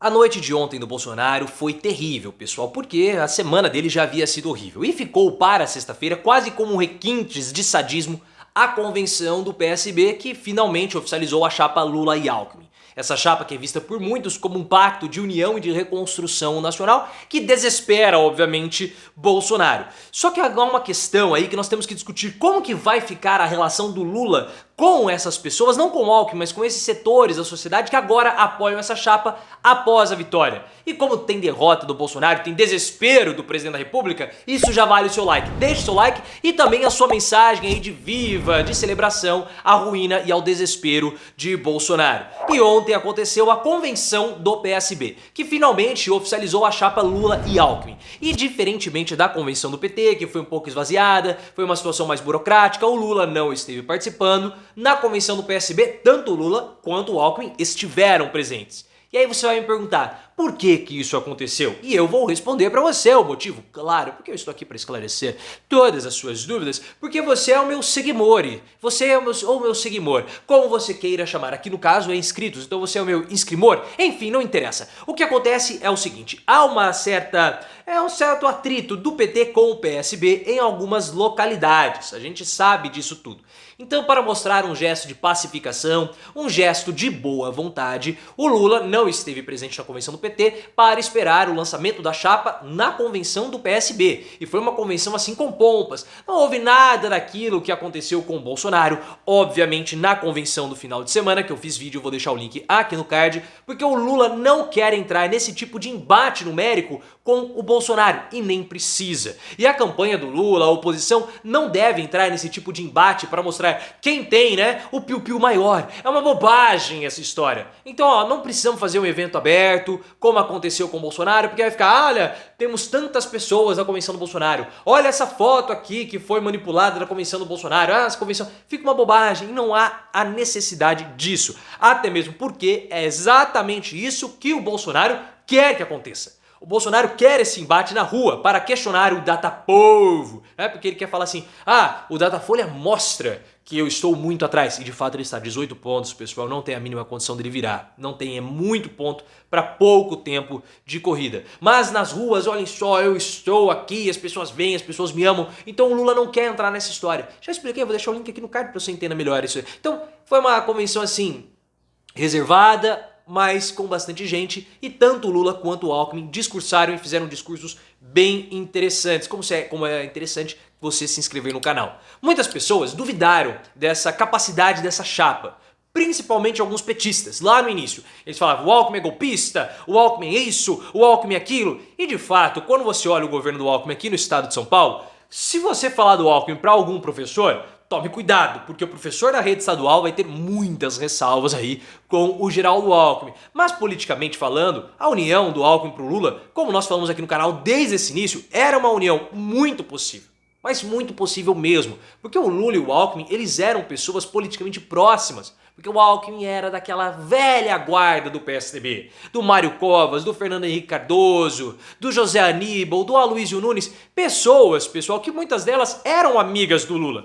A noite de ontem do Bolsonaro foi terrível, pessoal, porque a semana dele já havia sido horrível. E ficou para sexta-feira quase como requintes de sadismo a convenção do PSB que finalmente oficializou a chapa Lula e Alckmin. Essa chapa que é vista por muitos como um pacto de união e de reconstrução nacional que desespera, obviamente, Bolsonaro. Só que há uma questão aí que nós temos que discutir: como que vai ficar a relação do Lula com essas pessoas, não com o Alckmin, mas com esses setores da sociedade que agora apoiam essa chapa após a vitória. E como tem derrota do Bolsonaro, tem desespero do presidente da República, isso já vale o seu like. Deixe seu like e também a sua mensagem aí de viva, de celebração à ruína e ao desespero de Bolsonaro. E ontem aconteceu a convenção do PSB, que finalmente oficializou a chapa Lula e Alckmin. E diferentemente da convenção do PT, que foi um pouco esvaziada, foi uma situação mais burocrática, o Lula não esteve participando. Na convenção do PSB, tanto o Lula quanto o Alckmin estiveram presentes. E aí você vai me perguntar, por que isso aconteceu? E eu vou responder pra você o motivo, claro, porque eu estou aqui para esclarecer todas as suas dúvidas, porque você é o meu seguimore, você é o meu seguimor, como você queira chamar, aqui no caso é inscritos, então você é o meu inscrimor, enfim, não interessa. O que acontece é o seguinte, há um certo atrito do PT com o PSB em algumas localidades, a gente sabe disso tudo. Então, para mostrar um gesto de pacificação, um gesto de boa vontade, o Lula não esteve presente na convenção do PT para esperar o lançamento da chapa na convenção do PSB. E foi uma convenção assim com pompas. Não houve nada daquilo que aconteceu com o Bolsonaro. Obviamente, na convenção do final de semana, que eu fiz vídeo, eu vou deixar o link aqui no card, porque o Lula não quer entrar nesse tipo de embate numérico com o Bolsonaro, e nem precisa. E a campanha do Lula, a oposição, não deve entrar nesse tipo de embate para mostrar quem tem, né, o piu-piu maior. É uma bobagem essa história. Então, ó, não precisamos fazer um evento aberto, como aconteceu com o Bolsonaro, porque vai ficar, olha, temos tantas pessoas na convenção do Bolsonaro. Olha essa foto aqui que foi manipulada na convenção do Bolsonaro. Ah, essa convenção... Fica uma bobagem, não há a necessidade disso. Até mesmo porque é exatamente isso que o Bolsonaro quer que aconteça. O Bolsonaro quer esse embate na rua para questionar o Datapovo, né? Porque ele quer falar assim, o Datafolha mostra que eu estou muito atrás, e de fato ele está 18 pontos, pessoal, não tem a mínima condição dele virar, não tem, é muito ponto para pouco tempo de corrida. Mas nas ruas, olhem só, eu estou aqui, as pessoas vêm, as pessoas me amam, então o Lula não quer entrar nessa história. Já expliquei, vou deixar o link aqui no card para você entender melhor isso aí. Então, foi uma convenção assim, reservada, mas com bastante gente, e tanto o Lula quanto o Alckmin discursaram e fizeram discursos bem interessantes, como é interessante você se inscrever no canal. Muitas pessoas duvidaram dessa capacidade dessa chapa, principalmente alguns petistas, lá no início. Eles falavam, o Alckmin é golpista, o Alckmin é isso, o Alckmin é aquilo, e de fato, quando você olha o governo do Alckmin aqui no estado de São Paulo, se você falar do Alckmin para algum professor, tome cuidado, porque o professor da rede estadual vai ter muitas ressalvas aí com o Geraldo Alckmin. Mas politicamente falando, a união do Alckmin pro Lula, como nós falamos aqui no canal desde esse início, era uma união muito possível. Mas muito possível mesmo, porque o Lula e o Alckmin, eles eram pessoas politicamente próximas, porque o Alckmin era daquela velha guarda do PSDB, do Mário Covas, do Fernando Henrique Cardoso, do José Aníbal, do Aloysio Nunes, pessoas, pessoal, que muitas delas eram amigas do Lula.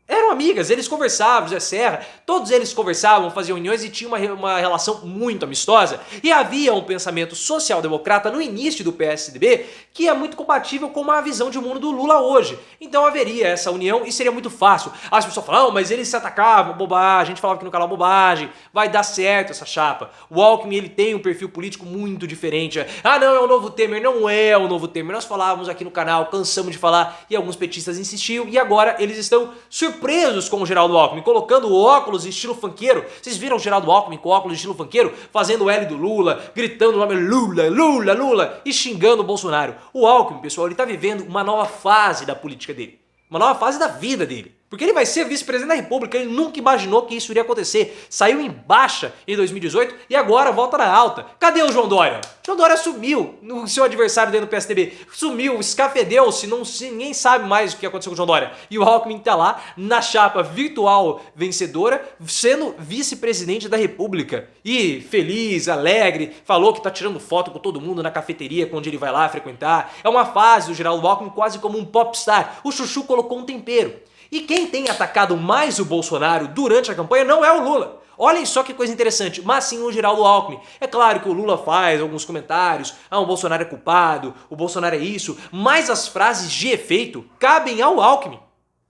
Eram amigas, eles conversavam, José Serra, todos eles conversavam, faziam uniões e tinham uma relação muito amistosa. E havia um pensamento social-democrata no início do PSDB que é muito compatível com a visão de mundo do Lula hoje. Então haveria essa união e seria muito fácil. As pessoas falavam, mas eles se atacavam, bobagem, a gente falava aqui no canal bobagem, vai dar certo essa chapa. O Alckmin, ele tem um perfil político muito diferente. Ah não, é o novo Temer, não é o novo Temer. Nós falávamos aqui no canal, cansamos de falar e alguns petistas insistiam e agora eles estão surpresos com o Geraldo Alckmin, colocando óculos estilo funkeiro. Vocês viram o Geraldo Alckmin com óculos estilo funkeiro, fazendo o L do Lula, gritando o nome Lula, Lula, Lula e xingando o Bolsonaro. O Alckmin, pessoal, ele tá vivendo uma nova fase da política dele, uma nova fase da vida dele. Porque ele vai ser vice-presidente da República, ele nunca imaginou que isso iria acontecer. Saiu em baixa em 2018 e agora volta na alta. Cadê o João Dória? João Dória sumiu, no seu adversário dentro do PSDB. Sumiu, escafedeu-se, ninguém sabe mais o que aconteceu com o João Dória. E o Alckmin tá lá na chapa virtual vencedora, sendo vice-presidente da República. E feliz, alegre, falou que tá tirando foto com todo mundo na cafeteria onde ele vai lá frequentar. É uma fase do Geraldo Alckmin quase como um popstar. O Chuchu colocou um tempero. E quem tem atacado mais o Bolsonaro durante a campanha não é o Lula. Olhem só que coisa interessante, mas sim o Geraldo Alckmin. É claro que o Lula faz alguns comentários, o Bolsonaro é culpado, o Bolsonaro é isso, mas as frases de efeito cabem ao Alckmin.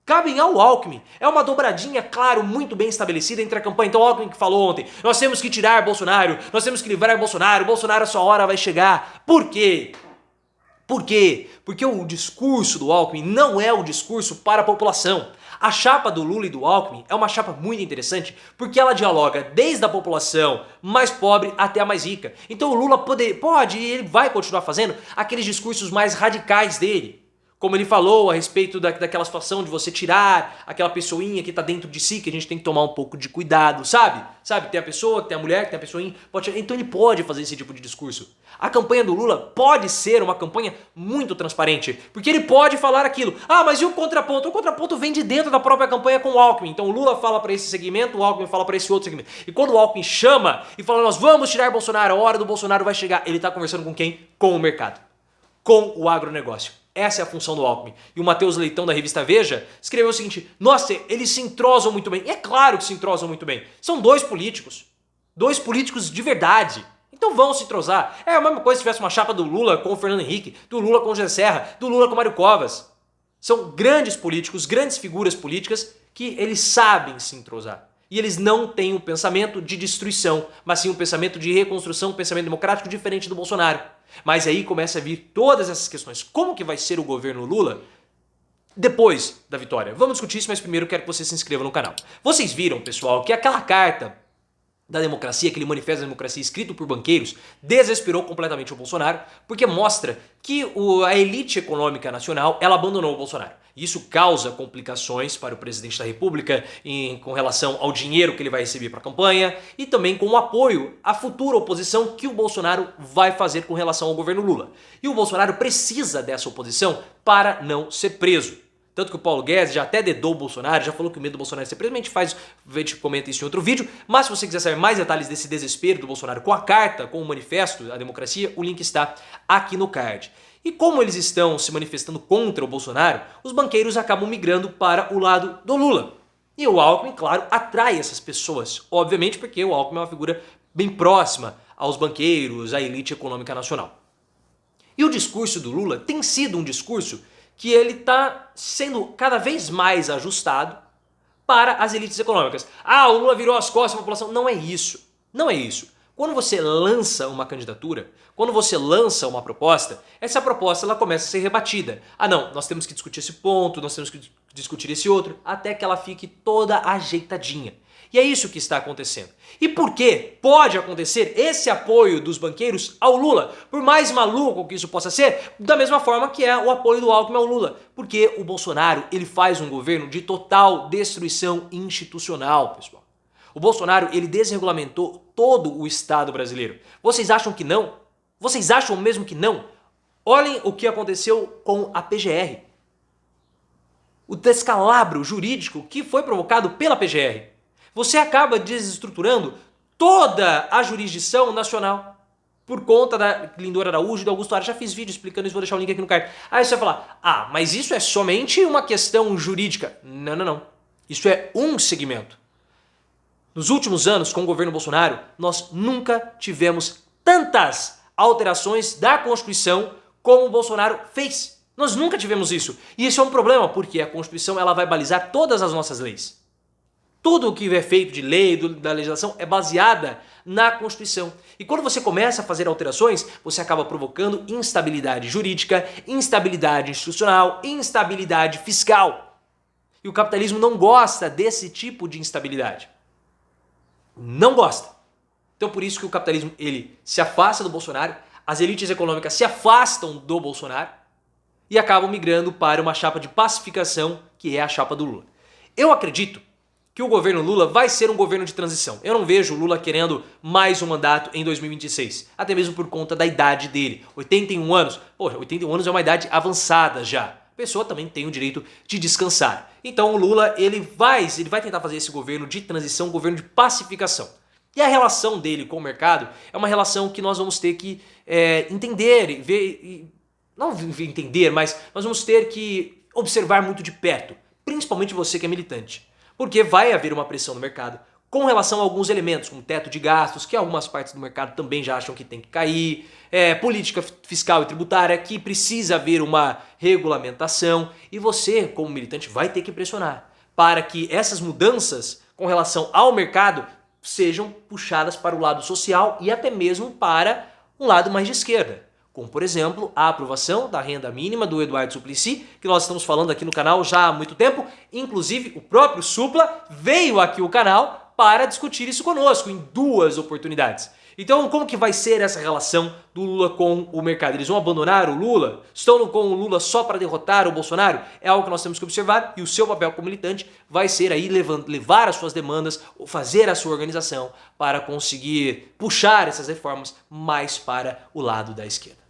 Cabem ao Alckmin. É uma dobradinha, claro, muito bem estabelecida entre a campanha. Então o Alckmin que falou ontem, nós temos que tirar Bolsonaro, nós temos que livrar Bolsonaro, Bolsonaro a sua hora vai chegar. Por quê? Por quê? Porque o discurso do Alckmin não é o discurso para a população. A chapa do Lula e do Alckmin é uma chapa muito interessante porque ela dialoga desde a população mais pobre até a mais rica. Então o Lula pode e ele vai continuar fazendo aqueles discursos mais radicais dele. Como ele falou a respeito daquela situação de você tirar aquela pessoinha que tá dentro de si, que a gente tem que tomar um pouco de cuidado, sabe? Sabe, tem a pessoa, tem a mulher, tem a pessoinha, então ele pode fazer esse tipo de discurso. A campanha do Lula pode ser uma campanha muito transparente, porque ele pode falar aquilo. Ah, mas e o contraponto? O contraponto vem de dentro da própria campanha com o Alckmin. Então o Lula fala para esse segmento, o Alckmin fala para esse outro segmento. E quando o Alckmin chama e fala, nós vamos tirar Bolsonaro, a hora do Bolsonaro vai chegar, ele tá conversando com quem? Com o mercado, com o agronegócio. Essa é a função do Alckmin. E o Matheus Leitão da revista Veja escreveu o seguinte, nossa, eles se entrosam muito bem. E é claro que se entrosam muito bem. São dois políticos de verdade. Então vão se entrosar. É a mesma coisa se tivesse uma chapa do Lula com o Fernando Henrique, do Lula com o José Serra, do Lula com o Mário Covas. São grandes políticos, grandes figuras políticas que eles sabem se entrosar. E eles não têm um pensamento de destruição, mas sim um pensamento de reconstrução, um pensamento democrático diferente do Bolsonaro. Mas aí começa a vir todas essas questões. Como que vai ser o governo Lula depois da vitória? Vamos discutir isso, mas primeiro eu quero que você se inscreva no canal. Vocês viram, pessoal, que aquela carta da democracia, aquele manifesto da democracia escrito por banqueiros, desesperou completamente o Bolsonaro, porque mostra que a elite econômica nacional, ela abandonou o Bolsonaro. Isso causa complicações para o presidente da República com relação ao dinheiro que ele vai receber para a campanha e também com o apoio à futura oposição que o Bolsonaro vai fazer com relação ao governo Lula. E o Bolsonaro precisa dessa oposição para não ser preso. Tanto que o Paulo Guedes já até dedou o Bolsonaro, já falou que o medo do Bolsonaro é ser preso, a gente comenta isso em outro vídeo, mas se você quiser saber mais detalhes desse desespero do Bolsonaro com a carta, com o manifesto da democracia, o link está aqui no card. E como eles estão se manifestando contra o Bolsonaro, os banqueiros acabam migrando para o lado do Lula. E o Alckmin, claro, atrai essas pessoas, obviamente porque o Alckmin é uma figura bem próxima aos banqueiros, à elite econômica nacional. E o discurso do Lula tem sido um discurso que ele está sendo cada vez mais ajustado para as elites econômicas. Ah, o Lula virou as costas à população. Não é isso. Não é isso. Quando você lança uma candidatura, quando você lança uma proposta, essa proposta ela começa a ser rebatida. Ah não, nós temos que discutir esse ponto, nós temos que discutir esse outro, até que ela fique toda ajeitadinha. E é isso que está acontecendo. E por que pode acontecer esse apoio dos banqueiros ao Lula? Por mais maluco que isso possa ser, da mesma forma que é o apoio do Alckmin ao Lula. Porque o Bolsonaro ele faz um governo de total destruição institucional, pessoal. O Bolsonaro ele desregulamentou todo o Estado brasileiro. Vocês acham que não? Vocês acham mesmo que não? Olhem o que aconteceu com a PGR. O descalabro jurídico que foi provocado pela PGR. Você acaba desestruturando toda a jurisdição nacional por conta da Lindor Araújo e do Augusto Aras. Já fiz vídeo explicando isso, vou deixar o link aqui no card. Aí você vai falar, ah, mas isso é somente uma questão jurídica. Não, não, não. Isso é um segmento. Nos últimos anos, com o governo Bolsonaro, nós nunca tivemos tantas alterações da Constituição como o Bolsonaro fez. Nós nunca tivemos isso. E isso é um problema, porque a Constituição ela vai balizar todas as nossas leis. Tudo o que é feito de lei, da legislação, é baseada na Constituição. E quando você começa a fazer alterações, você acaba provocando instabilidade jurídica, instabilidade institucional, instabilidade fiscal. E o capitalismo não gosta desse tipo de instabilidade. Não gosta. Então por isso que o capitalismo ele se afasta do Bolsonaro, as elites econômicas se afastam do Bolsonaro e acabam migrando para uma chapa de pacificação, que é a chapa do Lula. Eu acredito que o governo Lula vai ser um governo de transição. Eu não vejo o Lula querendo mais um mandato em 2026, até mesmo por conta da idade dele. 81 anos, poxa, 81 anos é uma idade avançada já. A pessoa também tem o direito de descansar. Então o Lula ele vai tentar fazer esse governo de transição, um governo de pacificação. E a relação dele com o mercado é uma relação que nós vamos ter que entender, ver, não entender, mas nós vamos ter que observar muito de perto, principalmente você que é militante. Porque vai haver uma pressão no mercado Com relação a alguns elementos, como teto de gastos, que algumas partes do mercado também já acham que tem que cair, política fiscal e tributária, que precisa haver uma regulamentação, e você, como militante, vai ter que pressionar para que essas mudanças com relação ao mercado sejam puxadas para o lado social e até mesmo para um lado mais de esquerda. Como, por exemplo, a aprovação da renda mínima do Eduardo Suplicy, que nós estamos falando aqui no canal já há muito tempo. Inclusive, o próprio Supla veio aqui ao canal para discutir isso conosco em 2 oportunidades. Então, como que vai ser essa relação do Lula com o mercado? Eles vão abandonar o Lula? Estão com o Lula só para derrotar o Bolsonaro? É algo que nós temos que observar e o seu papel como militante vai ser aí levar as suas demandas, fazer a sua organização para conseguir puxar essas reformas mais para o lado da esquerda.